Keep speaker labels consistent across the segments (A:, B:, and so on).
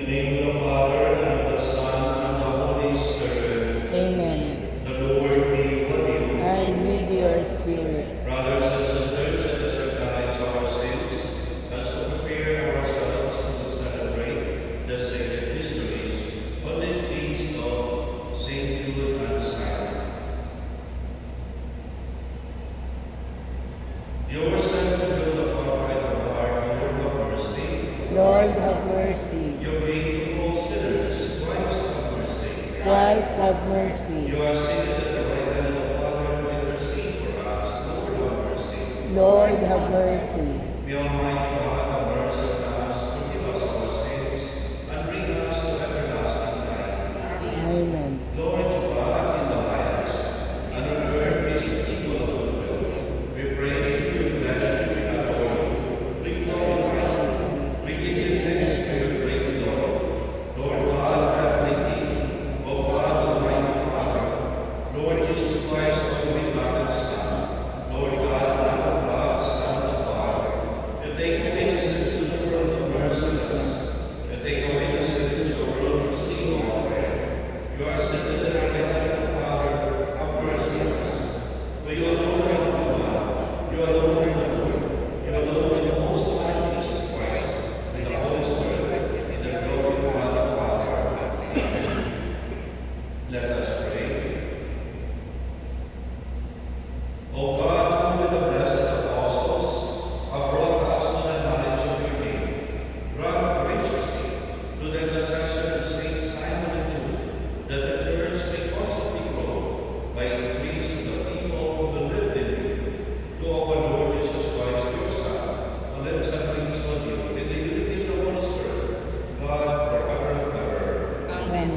A: name of the Father, and of the Son, and of the Holy Spirit.
B: Amen.
A: The Lord be with you.
B: And with your spirit.
A: Brothers and sisters, let us recognize our sins as to prepare ourselves to celebrate the sacred mysteries on this feast of St. Jude and Simon. You were sent to build a contrite heart, Lord have mercy.
B: Lord, have mercy.
A: You came to all sinners, Christ have mercy.
B: Christ, have mercy.
A: You are seated at the right hand of the Father, and intercede for us, Lord have mercy.
B: Lord, have mercy.
A: May Almighty God have mercy on us, forgive us our sins, and bring us to everlasting life.
B: Amen.
A: Glory to God in the highest, and on earth peace and people of goodwill. We praise you, we bless you, we adore you, we glorify you, we give you thanks for your great love. Lord God, heavenly King, O God, Almighty Father, Lord Jesus Christ, only begotten Son, Lord God, Lamb of God, Son of God, that they commit sins to the world of mercy, that they commit sins to the world of receive all prayer. You are seated at the right hand of the Father, have mercy on us. For you alone are the one, you alone are the Lord, you alone are the Most High Jesus Christ, and the Holy Spirit, in the glory of God the Father. Amen. Let us pray. O God, who with the blessed apostles have brought us to the knowledge of your name, grant graciously to the intercession of Saint Simon and Jude that the church may constantly grow by increase of the people who believe in you, to our Lord Jesus Christ, your Son, who lives and reigns with you in the unity of the Holy Spirit, God forever and ever.
B: Amen.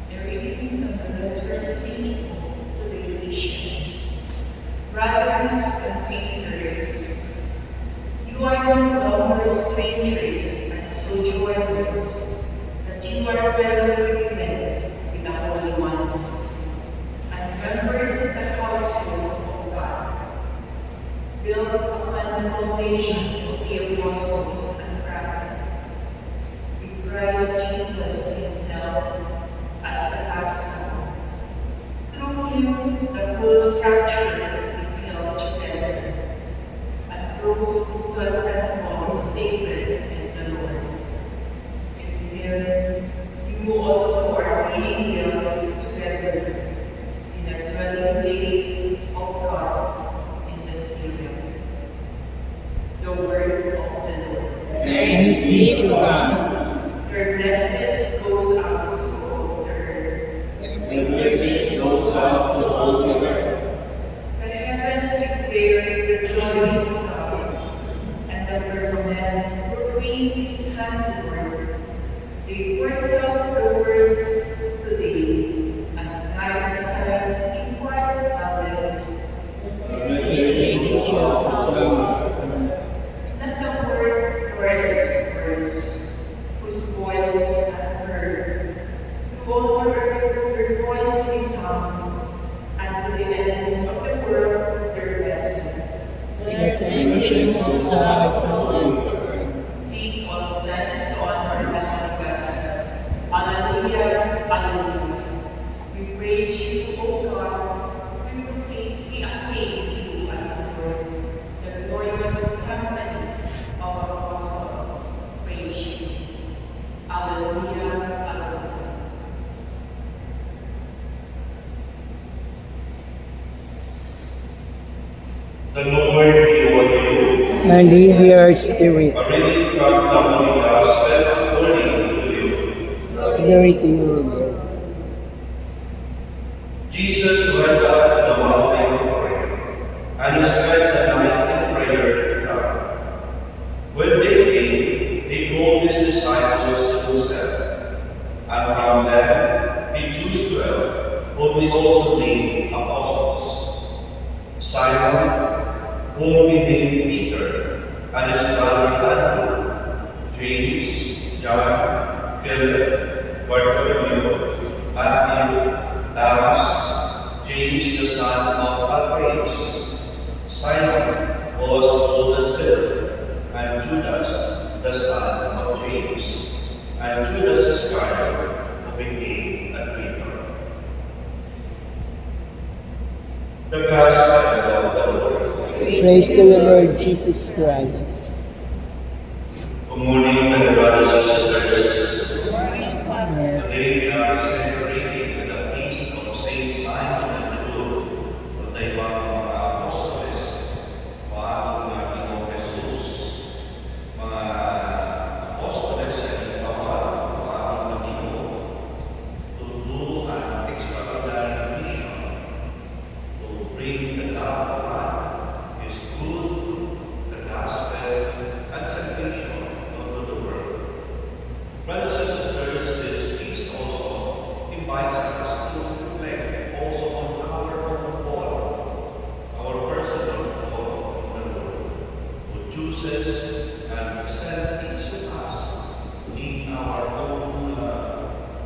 C: A reading from the letter of St. Paul to the Galatians. Brothers and sisters, you are no longer strangers and sojourners, but you are fellow citizens with the holy ones, and members of the household of God, built upon the foundation of the apostles and prophets, with Christ Jesus himself as the capstone. Through him, the whole structure is held together and grows into a temple sacred in the Lord. In him, you also are being built together in a dwelling place of God in the Spirit. The word of the Lord.
B: Thanks be to God.
C: Their message goes out to all the earth.
B: And this goes out to all the earth.
C: The heavens declare the glory of God, and the firmament proclaims his handiwork. They burst out the word today, and night to night imparts knowledge.
B: This is God.
C: Not a word words words, whose voice is not heard. Through all the earth their voice resounds, and to the ends of the world their message.
B: The salvation of God.
C: Please all stand to honor and confess. Alleluia, alleluia. We praise you, O God. We acclaim you as the Lord, the glorious company of apostles. Praise you. Alleluia, alleluia.
A: The Lord be with you.
B: And with your spirit.
A: A reading from the Holy Gospel according to you.
B: Glory to you, Lord.
A: Jesus went up to the mountain to pray, and he spent the night in prayer to God. When they came, he called his disciples to himself, and from them he chose 12, whom he also named apostles: Simon, whom he named Peter, and his brother Andrew, James, John, Philip, Bartholomew, Matthew, Thomas,
B: James the son of Alphaeus, Simon was called the Zero, and Judas the son of James, and Judas Iscariot, who became a traitor. The Gospel of the Lord.
D: Praise to the Lord Jesus Christ.
B: Good morning, my brothers and sisters. Today we are celebrating the feast of Saint Simon and Jude, the day of mga apostoles, mga Panginoong Jesus, mga apostoles ay tawag mga Panginoon to do an extraordinary mission to bring the love of God, His good, the gospel, and salvation unto the world. Brothers and sisters, this feast also invites us to reflect also on our own call, our personal call in the Lord, who chooses and sends each of us in our own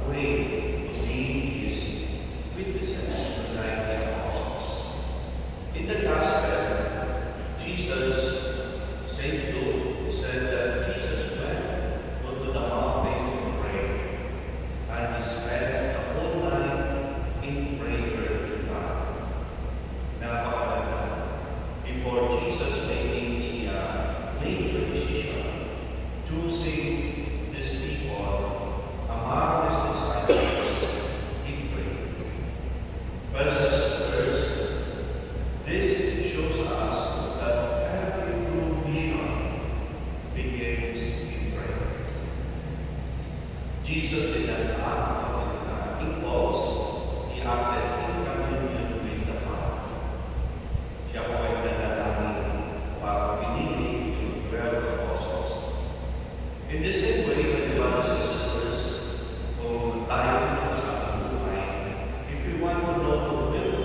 B: way to be His witnesses like the apostles. In the Gospel, Jesus, Saint Luke, said that Jesus went to the mountain to pray, and he spent the whole night in prayer to God. Now, before Jesus making the major decision, choosing these people among his disciples, he prayed. Brothers and sisters, this shows us that every true mission begins in prayer. Jesus did not act impulse, He acted in communion with the Father. Siya po ay nanalangin para pinili yung 12 apostles. In the same way, my brothers and sisters, kung tayo sa buhay, if we want to know the will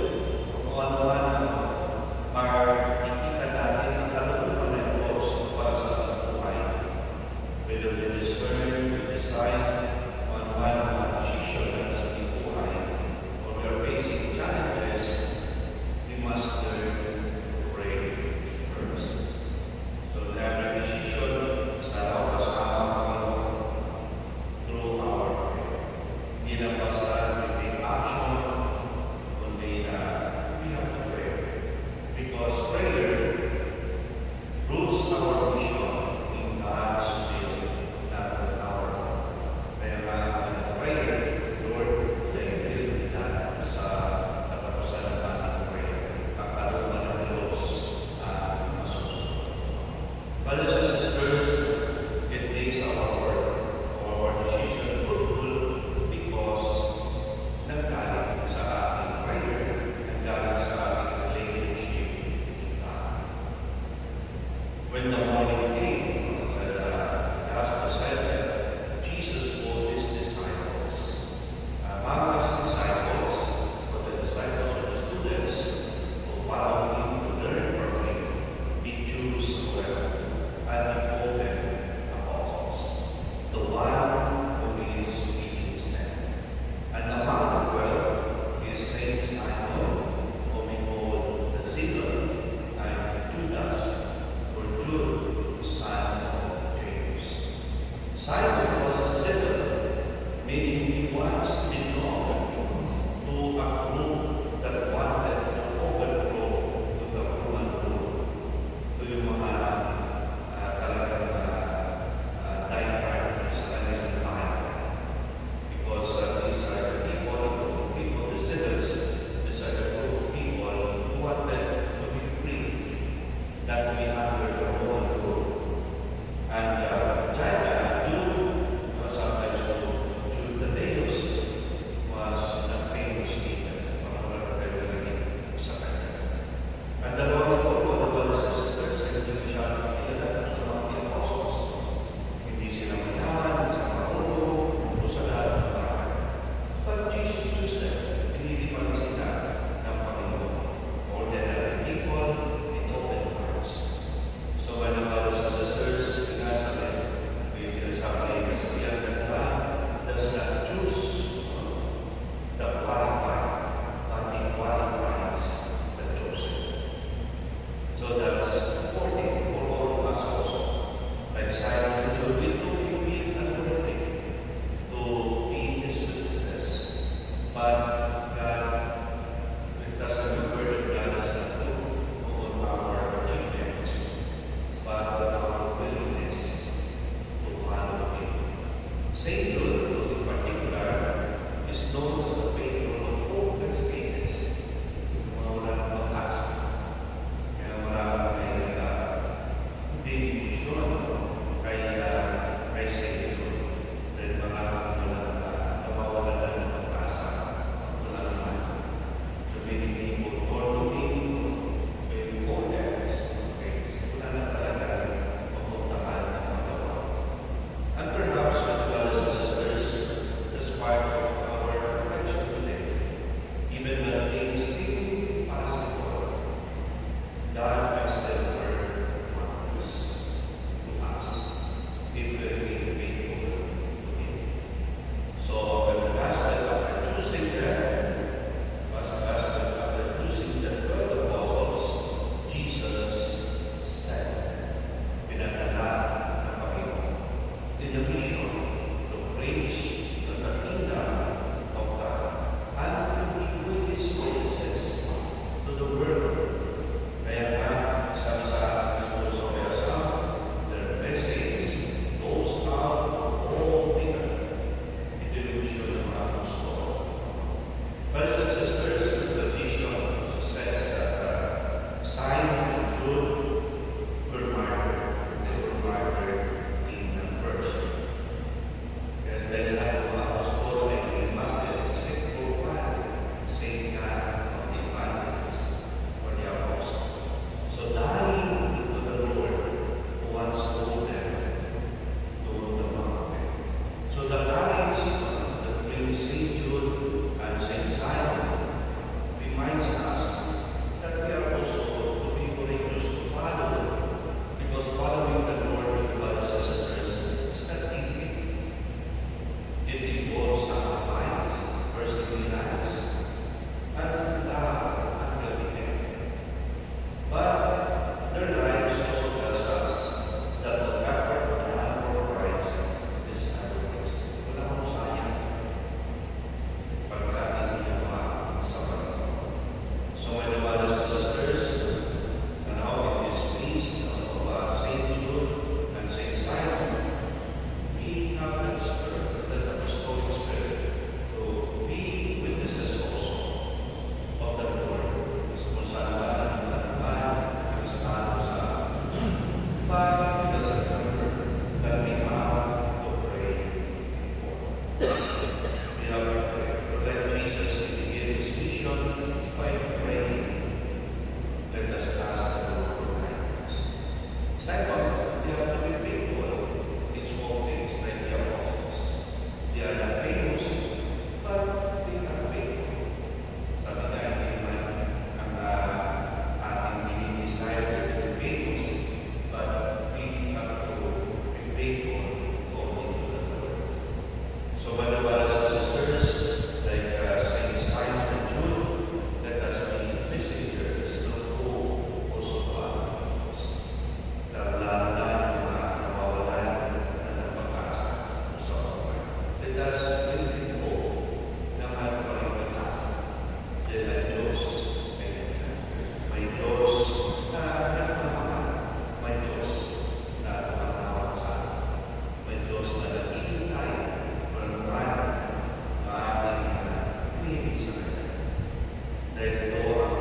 B: Dahil ito ang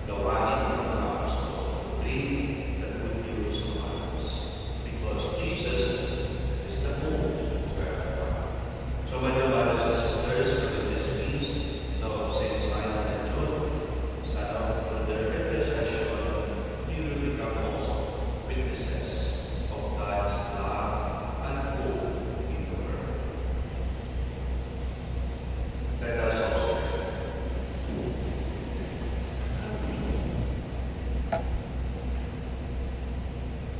B: gawain ng mga apostol to bring the good news to others. Because Jesus is the hope to everyone. So my dear brothers and sisters, with this feast of Saint Simon and Jude, sana with their intercession, we will become also witnesses of God's love and hope in the world. Let us also pray.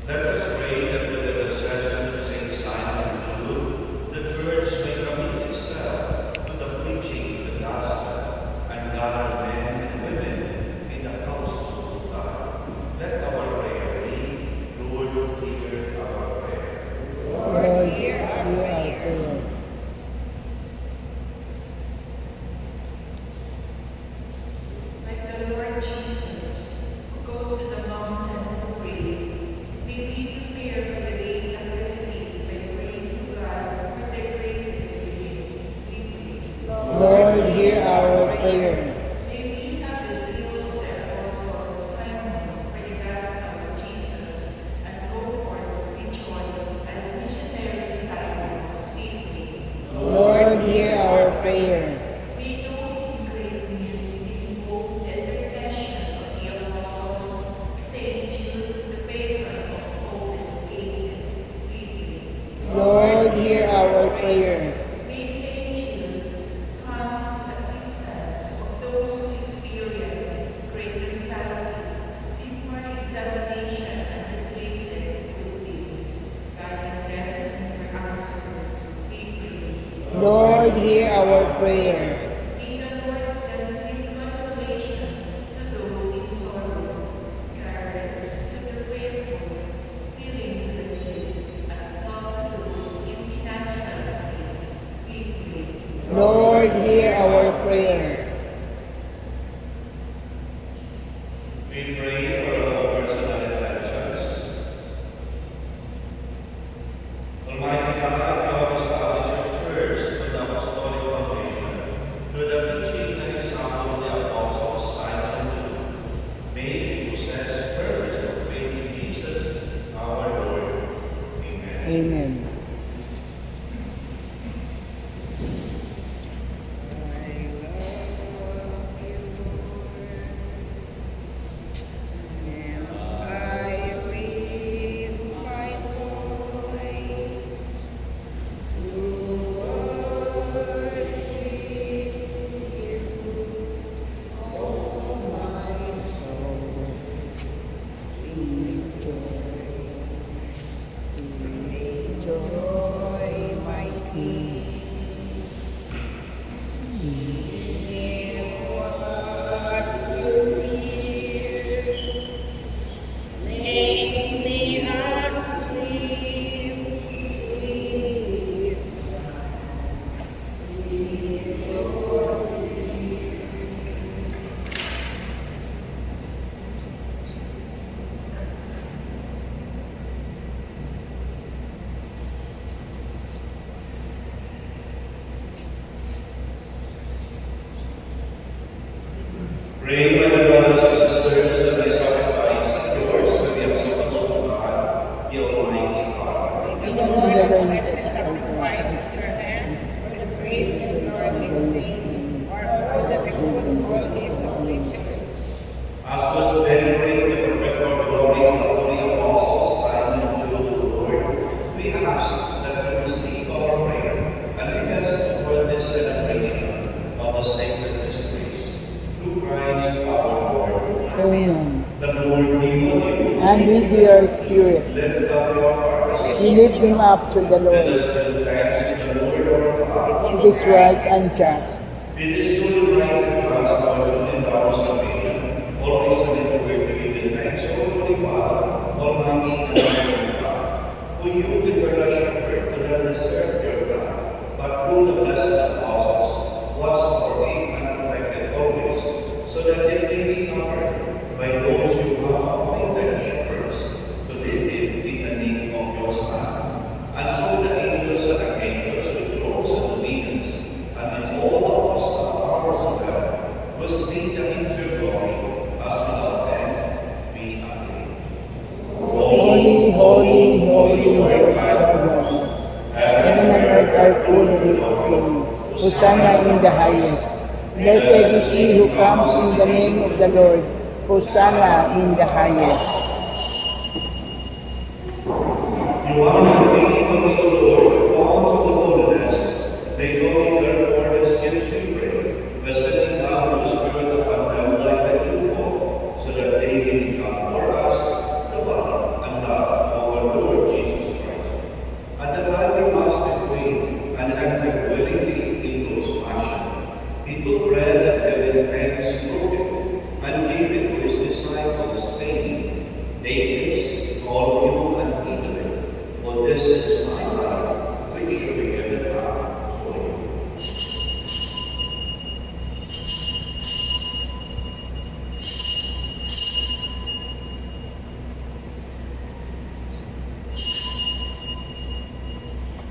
B: Let us pray that with the intercession of Saint Simon and Jude, the Church may commit itself to the preaching of the gospel and gather men and women in the household of God. Let our prayer be, Lord, hear our prayer.
D: Lord, hear our prayer.
C: Like the Lord Jesus, who goes to the mountain to pray, may we prepare for the days and holidays by praying to God for their graces we pray.
D: Lord, hear our prayer.
C: May we have the zeal of the apostle Simon for the gospel of Jesus and go forth with joy as missionary disciples we pray.
D: Lord, hear our prayer.
C: May those in great need invoke the intercession of the apostle Saint Jude, the patron of hopeless cases we pray.
D: Lord, hear our prayer.
C: May Saint Jude come to assistance of those who experience great anxiety before examination and replace it with peace, guiding them in their answers, we pray.
D: Lord, hear our prayer.
C: May the Lord send His consolation to those in sorrow, guidance to the faithful, healing to the sick, and help to those in financial states, we pray.
D: Lord, hear our prayer.
B: We pray for our personal intentions. Almighty God, you have established your church with the apostolic foundation through the teaching and example of the apostles Simon and Jude. May we possess purpose of faith in Jesus, our Lord. Amen.
D: Amen.
B: Pray, my dear brothers and sisters, that my sacrifice and yours will be acceptable to God, the Almighty Father.
D: May the Lord sacrifice their hands for the praise of the Lord's name, or for the good of His holy church.
B: As was venerate the perpetual glory of the holy apostles Simon and Jude, O Lord, we ask that you receive our prayer and lead us toward this celebration of the sacred mysteries. Through Christ our Lord.
D: Amen.
B: The Lord be with you.
D: And with your spirit,
B: Lift up your hearts.
D: we lift them up to the
B: Let
D: Lord.
B: us give thanks to the Lord our God.
D: It is right and just.
B: It is truly right and just, our duty and our salvation, always and everywhere to give you thanks, O Holy Father, Almighty and Eternal God, who you, eternal shepherd, could have reserved your blood, but through the blessed apostles, was for faith and protected always, so that they may be covered by those you have appointed shepherds to live in the name of your Son. And so the angels and archangels with thrones and dominions, and in all the hosts and powers of heaven, to see them in your glory, as without end we agree.
D: Holy, holy, holy, Lord God of hosts. Heaven and earth are full of His glory. Hosanna in the highest. Blessed is he who comes in the name of the Lord. Hosanna in the highest.
B: You are the name of the Lord, called to the wilderness. May God therefore his gifts we pray. Blessed thou who spirit upon them like a dewfall, so that they may become for us the body and blood of our Lord Jesus Christ. At the time he passed between and entered willingly into his passion, he took bread and giving thanks, broke it, and gave it to his disciples, saying, Take this, all of you, and eat of it, for this is my body, which shall be given up for you.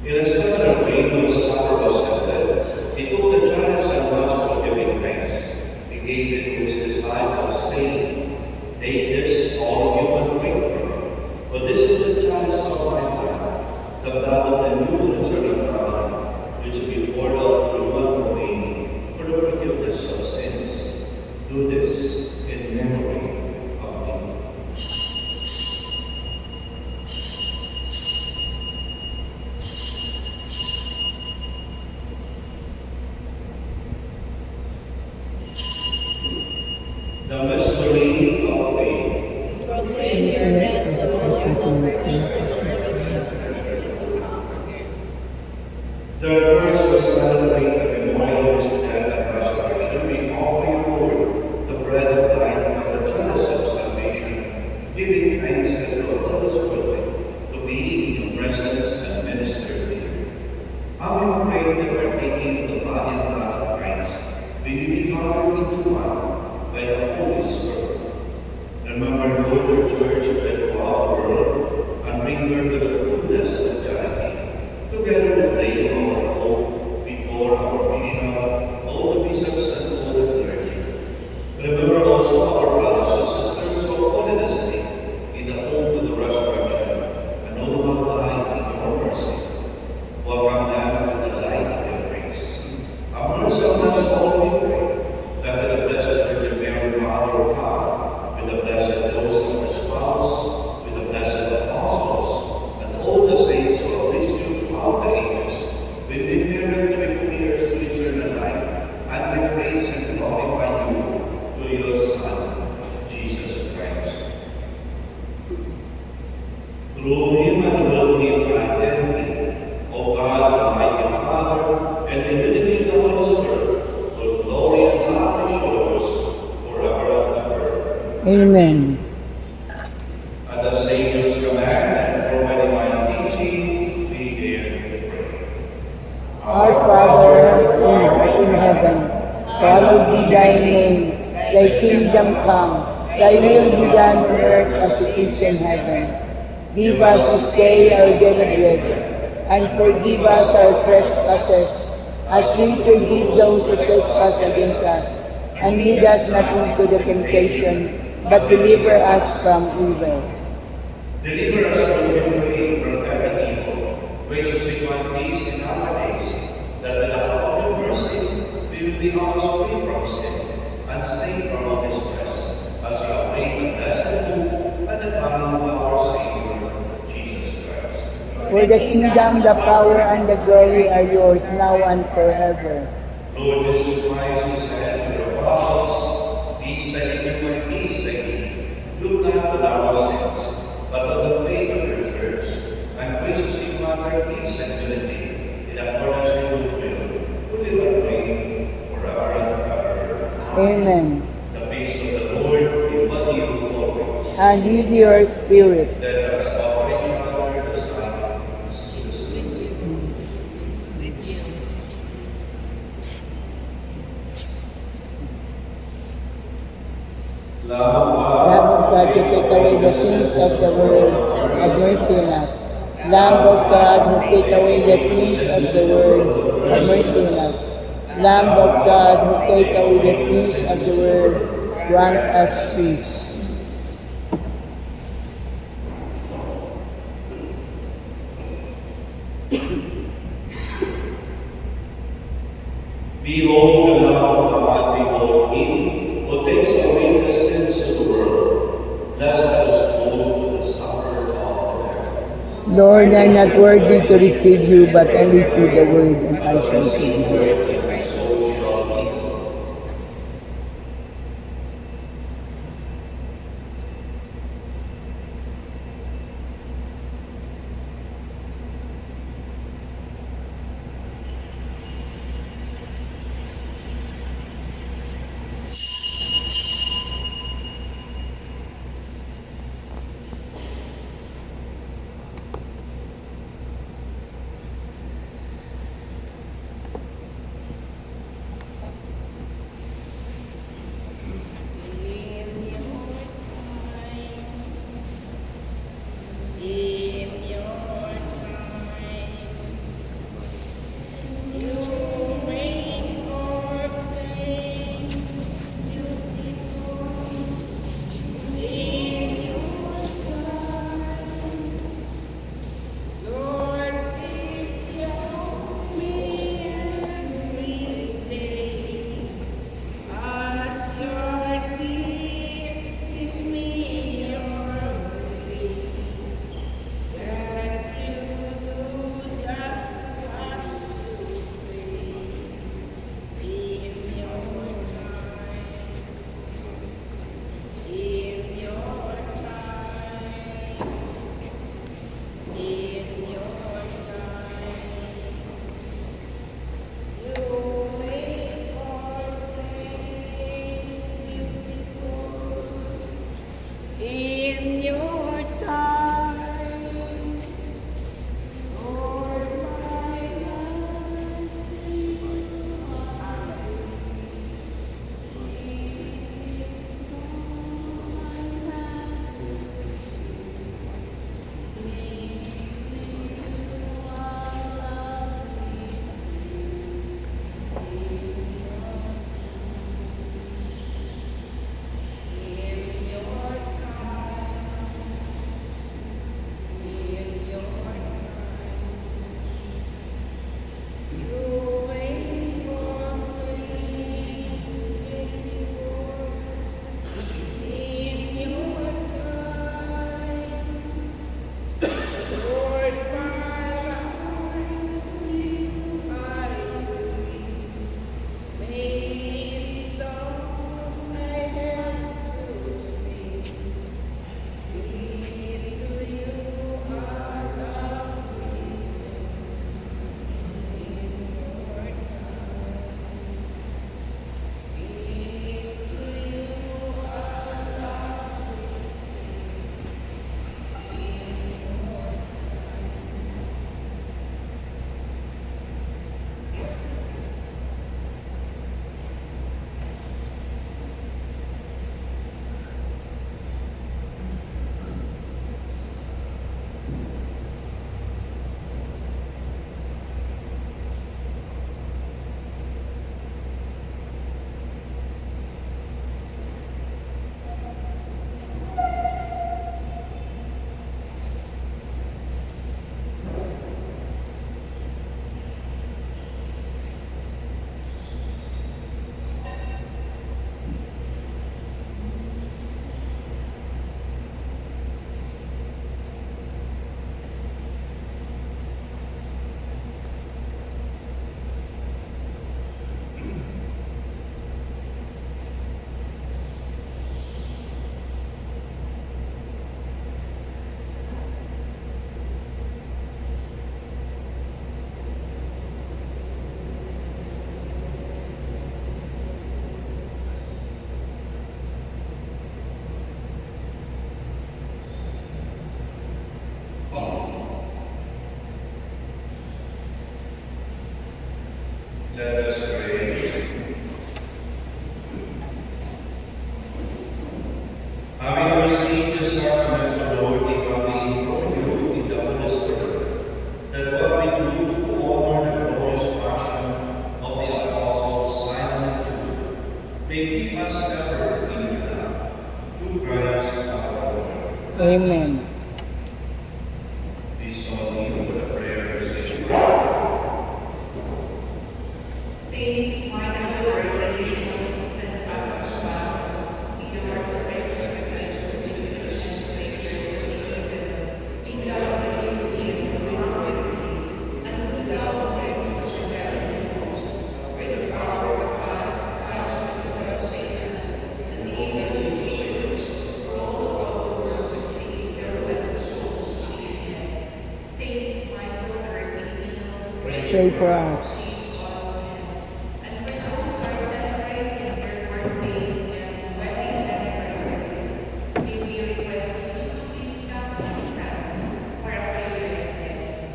B: In a similar way, when supper was ended, he took the chalice and was for giving thanks. He gave it to his disciples, saying, Take this, all of you, and drink from it. For this is the chalice of my blood, the blood of the new and eternal covenant, which will be poured out for you and for many for the forgiveness of sins. Do this in memory of me. The mystery of faith.
D: Proclaim your death, O Lord, till you come.
B: Therefore, as we celebrate the memorial of his death and resurrection, we offer you, Lord, the bread of life and the chalice of salvation, giving thanks that you have done us worthy to be in your presence and minister to you. How we pray that partaking of the body and blood of Christ, we may be gathered into one by the Holy Spirit. Remember, Lord, your church spread throughout the world, and bring her to the fullness of charity. Together we lay our hope before our bishop, all the bishops and all the clergy. Remember also our brothers and sisters who have fallen asleep in the hope of the resurrection, and all who have died in your mercy. Welcome them to the light of your grace. Have mercy on us all, we pray, that with the Blessed Virgin Mary, Mother of God, with the blessed Joseph, her spouse, with the blessed apostles, and all the saints who have raised you throughout the ages, we may merit to become heirs to eternal life, and we praise and glorify you through your Son, Jesus Christ. Through him and will him granted me, O God, Almighty Father, and the unity of the Holy Spirit, will glory and honor be yours forever and ever.
D: Amen.
B: At the Savior's command and for my divine teaching, we dare to pray.
D: Our Father, who art in heaven, hallowed be thy name. Thy kingdom come, thy will be done on earth as it is in heaven. Give us this day our daily bread, and forgive us our trespasses, as we forgive those who trespass against us. And lead us not into the temptation, but deliver us from evil.
B: Deliver us from evil, from every evil. Graciously grant peace in our days, that with the help of your mercy, we will be always free from sin, and safe from all distress, as we await the blessed hope and the coming of our Savior, Jesus Christ.
D: For the kingdom, the power, and the glory are yours now and forever.
B: Lord Jesus Christ, who said to your apostles, Peace I give you, and peace I give you. Look not on our sins, but on the faith of your church, and graciously grant her peace and unity, in accordance with your will, who live and reign forever and ever.
D: Amen.
B: The peace of the Lord be with you always.
D: And with your spirit.
B: Let us offer each other the silence to the Spirit. Love
D: Lamb of God, who take away the sins of the world, have mercy on us. Lamb of God, who take away the sins of the world, have mercy on us. Lamb of God, who take away the sins of the world, grant us peace.
A: Behold the Lamb of God, behold him, who takes away the sins of the world. Blessed those who go to the supper of the Lamb.
D: Lord, I am not worthy to receive you, but only say the word, and I shall receive you.
A: And my soul shall be healed.
E: In your time, Lord, my life is all I in your
A: Let us pray. Having received the sacrament of Lord, we humbly implore you in the Holy Spirit, that what we do to honor the glorious passion of the Apostle keep us ever in your love. Through Christ our Lord.
D: Amen.
A: Please all kneel for the prayer of St.
C: Saint Michael, Archangel, and us about, be our protection against the temptations of evil. Be thou with him, with me, and be thou against the rebellion host, with the power of God, cast forth Satan, and the evil spirits, roll all over the sea, their weapons souls to the end. Saint Michael, Archangel,
D: Pray for us.
C: and for those who are celebrating their birthdays and wedding anniversaries, may we request you to please come and grant for a prayer and blessing.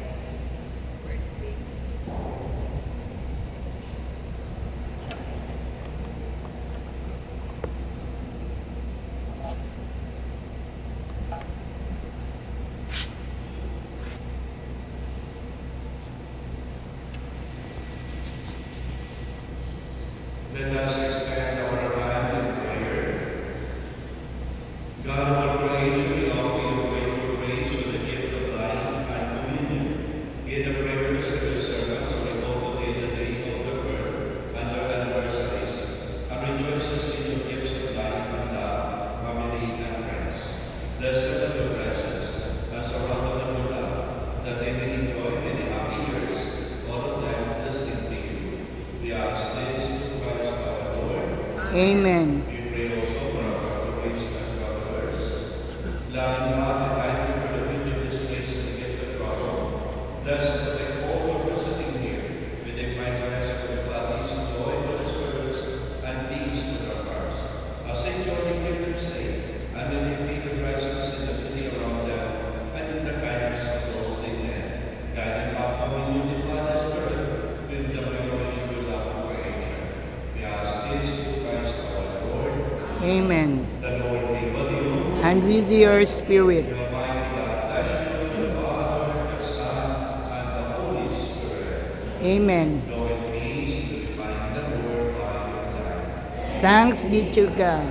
A: Let us extend our hand in prayer. God of all creation, we offer you grateful praise for the gift of life and communion. In the prayers of your servants, we invoke the day of their birth and their anniversaries, and rejoices in your gifts of life and love, family and friends. Bless them with your presence and surround them with your love, that they may enjoy many happy years, all of them listening to you. We ask this through Christ our Lord.
D: Amen.
A: We pray also for our priests and governors. Loving God, thank you for the beauty of this place and the gift of trouble. Bless and protect all who are visiting here. We take my prayers for the bodies, joy for the spirits, and peace to their hearts. As they join you, keep them safe, and may they feel the presence and the beauty around them, and in the kindness of those they lend. Guide them up from you, the Father Spirit, with the revelation of love and creation. We ask this through Christ our Lord.
D: Amen.
A: The Lord be with you.
D: And with your spirit.
A: The Almighty God bless you, the Father, the Son, and the Holy Spirit.
D: Amen.
A: Go in peace to find the Lord by your life.
D: Thanks be to God.